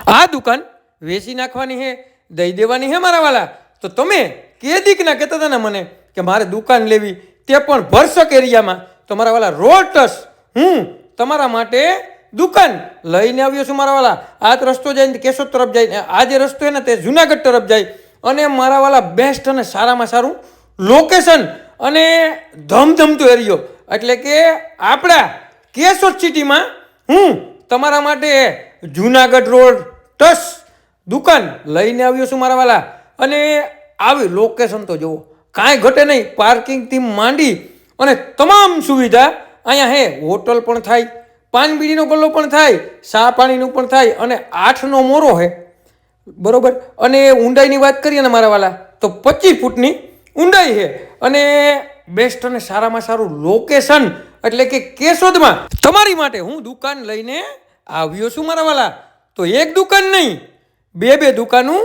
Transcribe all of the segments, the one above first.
આ દુકાન વેચી નાખવાની હે, દઈ દેવાની હે મારા વાલા. તો તમે કેદીકના કહેતા હતા ને મને કે મારે દુકાન લેવી, તે પણ ભરસક એરિયામાં. તો મારા વાલા રોટસ હું તમારા માટે દુકાન લઈને આવ્યો છું મારા વાલા. આ રસ્તો જાય ને કેશોદ તરફ જાય, આ જે રસ્તો છે ને તે જુનાગઢ તરફ જાય. અને મારા વાલા બેસ્ટ અને સારામાં સારું લોકેશન અને ધમધમતો એરિયો, એટલે કે આપણા કેશોદ સિટીમાં હું તમારા માટે જુનાગઢ રોડ ટસ દુકાન લઈને આવ્યો છું મારા વાલા. અને આવી લોકેશન તો જુઓ, કાંઈ ઘટે નહીં. પાર્કિંગથી માંડી અને તમામ સુવિધા અહીંયા હે. હોટલ પણ થાય, પાન બીડીનો ગલ્લો પણ થાય, ચા પાણીનું પણ થાય, અને 8નો મોરો હે, બરોબર. અને ઊંડાઈની વાત કરીએ ને મારા વાલા તો 25 ફૂટની ઊંડાઈ છે. અને બેસ્ટ અને સારામાં સારું લોકેશન, એટલે કે કેશોદમાં તમારી માટે હું દુકાન લઈને આવ્યો છું મારા વાલા. તો એક દુકાન નહીં, બે દુકાનો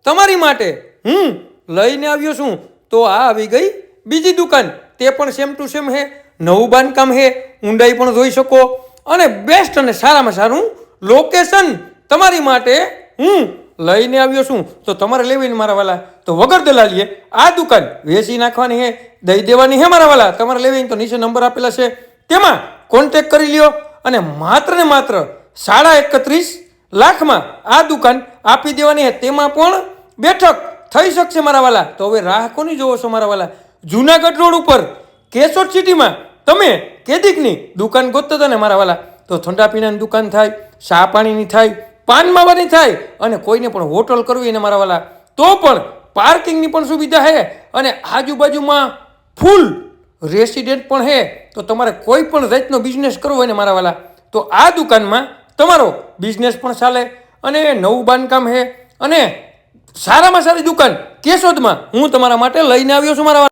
તમારી માટે હું લઈને આવ્યો છું. તો આ આવી ગઈ બીજી દુકાન, તે પણ સેમ ટુ સેમ હે, નવું બાંધકામ હે, ઊંડાઈ પણ જોઈ શકો. અને બેસ્ટ અને સારામાં સારું લોકેશન તમારી માટે હું લઈને આવ્યો છું. તો તમારે લેવીને મારા વાલા તો વગર દલાલીએ આ દુકાન વેચી નાખવાની હે, દઈ દેવાની હે મારા વાલા. તમારે લેવીને તો નીચે નંબર આપેલા છે, તેમાં કોન્ટેક કરી લ્યો. અને માત્ર ને માત્ર 31.5 લાખમાં આ દુકાન આપી દેવાની હે, તેમાં પણ બેઠક થઈ શકશે મારા વાલા. તો હવે રાહ કોની જોવો છો મારા વાલા? જુનાગઢ રોડ ઉપર કેશોદ સિટીમાં તમે કેદીકની દુકાન ગોતતા હતા ને મારા વાલા, તો ઠંડા પીણાની દુકાન થાય, ચા પાણીની થાય, પાન માવાની થાય, અને કોઈને પણ હોટલ કરવી ને મારા વાલા તો પણ પાર્કિંગની પણ સુવિધા છે. અને આજુબાજુમાં ફૂલ રેસિડેન્ટ પણ છે. તો તમારે કોઈ પણ જાતનો બિઝનેસ કરવો હોય ને મારા વાલા તો આ દુકાનમાં તમારો બિઝનેસ પણ ચાલે. અને નવું બાંધકામ છે, અને સારામાં સારી દુકાન કેશોદમાં હું તમારા માટે લઈને આવ્યો છું મારા વાલા.